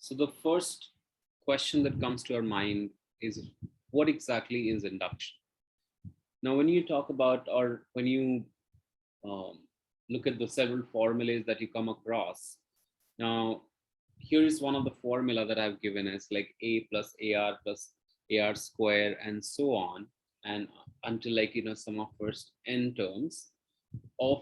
So the first question that comes to our mind is, what exactly is induction? Now, when you talk about, or when you um, look at the several formulas that you come across, now here is one of the formula that I've given as like A plus AR square and so on, and until like, sum of first n terms of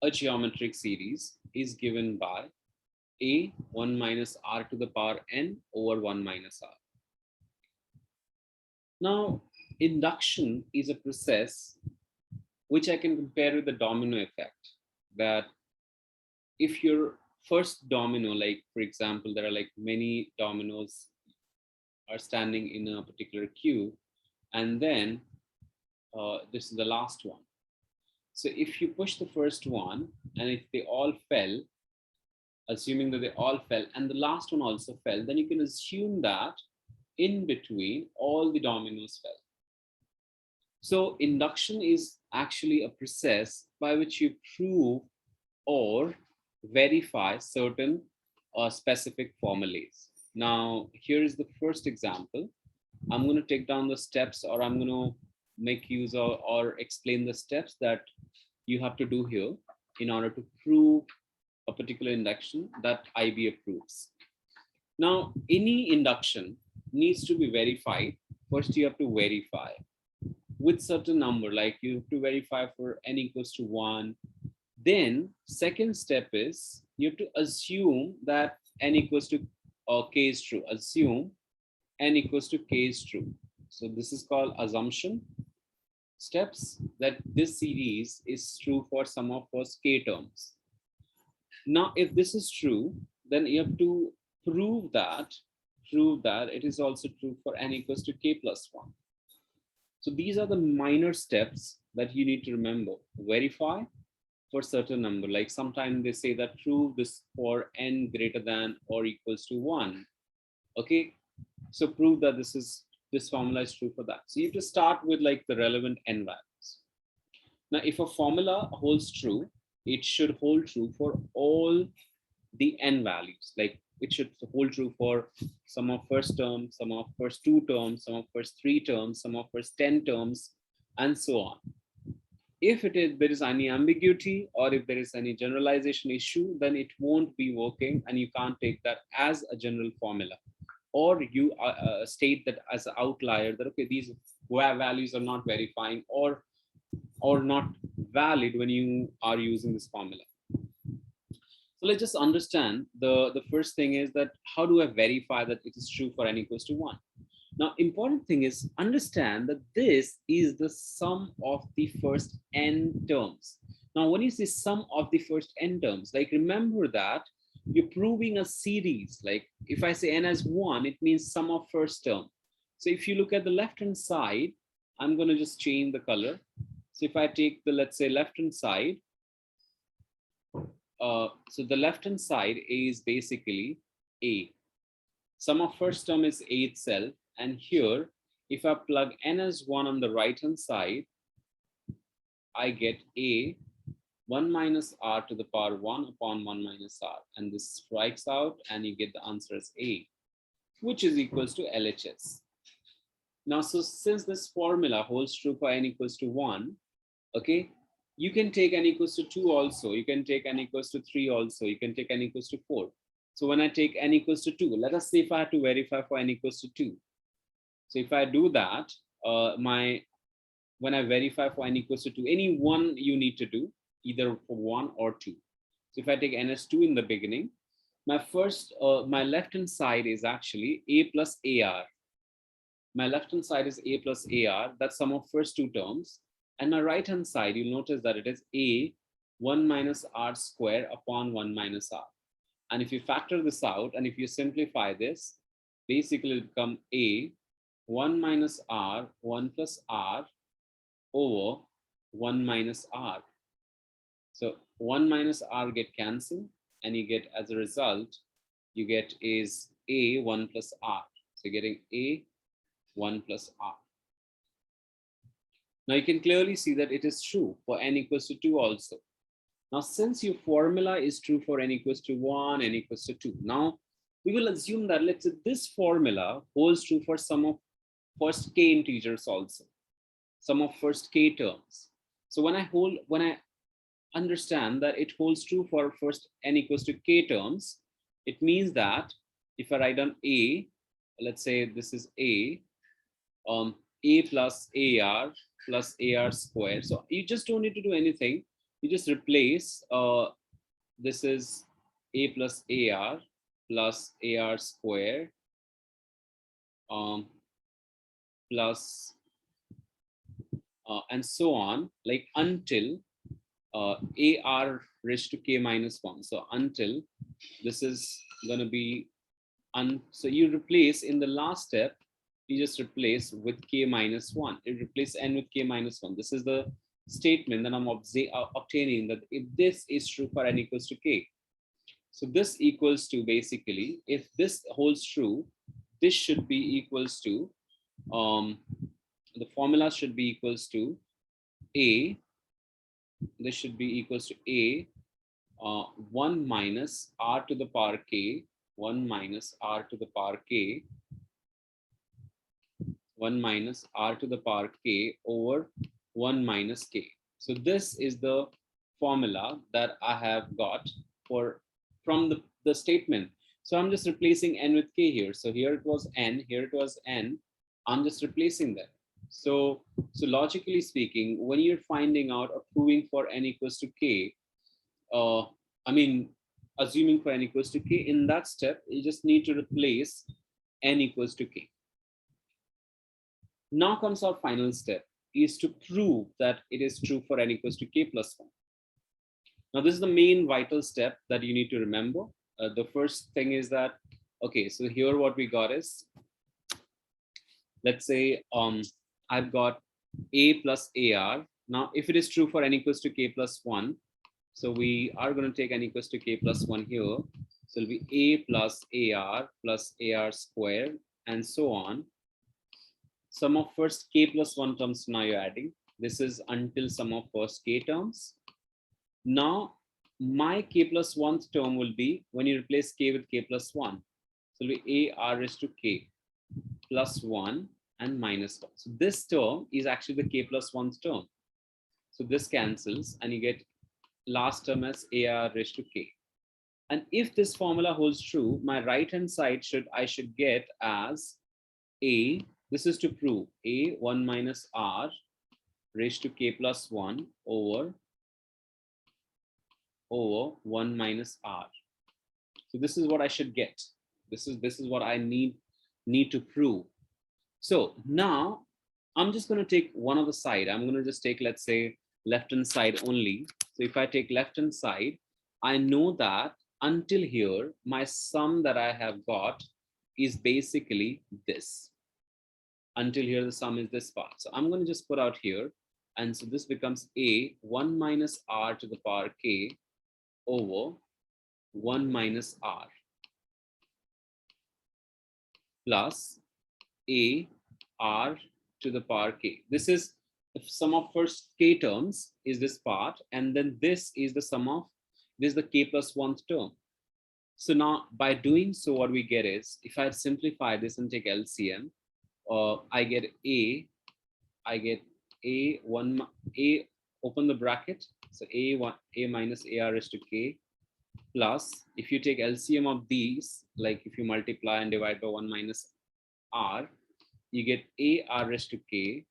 a geometric series is given by a 1 minus r to the power n over 1 minus r. Now, induction is a process which I can compare with the domino effect. That if your first domino, like for example, there are like many dominoes are standing in a particular queue, and then this is the last one. So if you push the first one, and if they all fell, assuming that they all fell and the last one also fell, then you can assume that in between all the dominoes fell. So induction is actually a process by which you prove or verify certain specific formulas. Now, here is the first example. I'm going to take down the steps, or I'm going to make use of or explain the steps that you have to do here in order to prove a particular induction that IB approves. Now, any induction needs to be verified. First, you have to verify with certain number, like you have to verify for n equals to 1. Then second step is you have to assume that n equals to k is true. Assume n equals to k is true. So this is called assumption steps, that this series is true for sum of first k terms. Now, if this is true, then you have to prove that it is also true for n equals to k plus 1. So these are the minor steps that you need to remember. Verify for certain number, like sometimes they say that prove this for n greater than or equals to 1. Okay, so prove that this formula is true for that. So you have to start with like the relevant n values. Now, if a formula holds true, it should hold true for all the n values. Like it should hold true for sum of first term, sum of first 2 terms, sum of first 3 terms, sum of first 10 terms, and so on. If there is any ambiguity, or if there is any generalization issue, then it won't be working, and you can't take that as a general formula, or you state that as an outlier that okay, these values are not verifying or not valid when you are using this formula. So let's just understand the first thing is that how do I verify that it is true for n equals to 1? Now, important thing is understand that this is the sum of the first n terms. Now, when you say sum of the first n terms, like remember that you're proving a series. Like if I say n as 1, it means sum of first term. So if you look at the left hand side, I'm going to just change the color. So if I take the, let's say, left hand side, so the left hand side is basically a. Sum of first term is a itself, and here if I plug n as 1 on the right hand side, I get a 1 minus r to the power 1 upon 1 minus r, and this strikes out and you get the answer as a, which is equals to LHS. Now, so since this formula holds true for n equals to 1, okay, you can take n equals to 2 also, you can take n equals to 3 also, you can take n equals to 4. So when I take n equals to 2, let us say if I have to verify for n equals to 2. So if I do that, when I verify for n equals to 2, any one you need to do, either for 1 or 2. So if I take n as 2 in the beginning, my left hand side is actually a plus ar. My left hand side is a plus ar, that's sum of first 2 terms. And my right hand side, you'll notice that it is a 1 minus r square upon 1 minus r. And if you factor this out, and if you simplify this, basically it'll become a 1 minus r, 1 plus r over 1 minus r. So 1 minus r get cancelled, and you get, as a result, you get is a 1 plus r. So you're getting a 1 plus r. Now you can clearly see that it is true for n equals to 2 also. Now, since your formula is true for n equals to 1, n equals to 2, now we will assume that, let's say, this formula holds true for sum of first k integers also, sum of first k terms. So when I understand that it holds true for first n equals to k terms, it means that if I write down a, let's say this is a plus ar plus ar square. So you just don't need to do anything. You just replace this is a plus ar square um, plus and so on, like until ar raised to k minus 1. So until this is going to be so you replace in the last step, you just replace with k minus 1. You replace n with k minus 1. This is the statement that I'm obtaining, that if this is true for n equals to k. So this equals to, basically, if this holds true, this should be equals to, the formula should be equals to a, this should be equals to a 1 minus r to the power k, 1 minus r to the power k, 1 minus r to the power k over 1 minus k. So this is the formula that I have got from the statement. So I'm just replacing n with k here. So here it was n, here it was n. I'm just replacing that. So logically speaking, when you're finding out or proving for n equals to k, I mean, assuming for n equals to k, in that step, you just need to replace n equals to k. Now comes our final step, is to prove that it is true for n equals to k plus 1. Now, this is the main vital step that you need to remember. The first thing is that, okay, so here what we got is, let's say I've got a plus ar. Now, if it is true for n equals to k plus 1, so we are going to take n equals to k plus 1 here. So it'll be a plus ar square, and so on. Sum of first k plus 1 terms now you're adding. This is until sum of first k terms. Now, my k plus 1th term will be when you replace k with k plus 1. So it'll be a r raised to k plus 1 and minus 1. So this term is actually the k plus 1th term. So this cancels and you get last term as ar raised to k. And if this formula holds true, my right hand side I should get as a, this is to prove a 1 minus r raised to k plus 1 over 1 minus r. So this is what I should get. This is what I need to prove. So now I'm just going to take one of the side. I'm going to just take, let's say, left hand side only. So if I take left hand side, I know that until here, my sum that I have got is basically this. Until here, the sum is this part. So I'm going to just put out here. And so this becomes a 1 minus r to the power k over 1 minus r plus a r to the power k. This is the sum of first k terms is this part, and then this is the sum of, this is the k plus 1th term. So now by doing so, what we get is, if I simplify this and take LCM, I get a open the bracket, so a minus ar raised to k plus, if you take LCM of these, like if you multiply and divide by 1 minus r, you get a r raised to k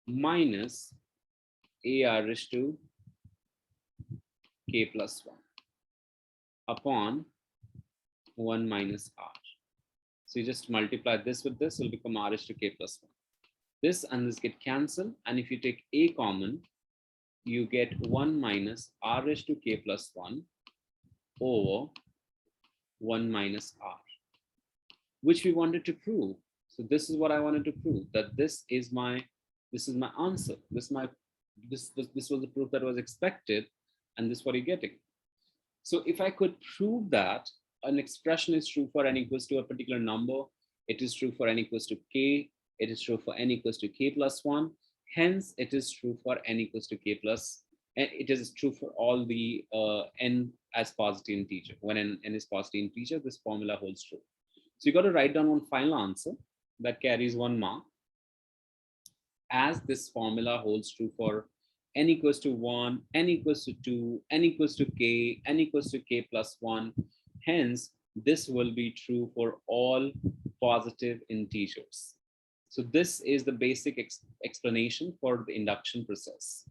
minus a r raised to k plus 1 upon 1 minus r. So you just multiply this with this, will become r raised to k plus 1. This and this get cancelled, and if you take a common, you get 1 minus r raised to k plus 1 over 1 minus r, which we wanted to prove. So this is what I wanted to prove, that this is my answer. This was the proof that was expected, and this is what you're getting. So if I could prove that an expression is true for n equals to a particular number, it is true for n equals to k, it is true for n equals to k plus 1, hence it is true for n equals to k plus, and it is true for all the n as positive integer. When n is positive integer, this formula holds true. So you got to write down one final answer that carries 1 mark, as this formula holds true for n equals to 1, n equals to 2, n equals to k, n equals to k plus 1. Hence, this will be true for all positive integers. So this is the basic explanation for the induction process.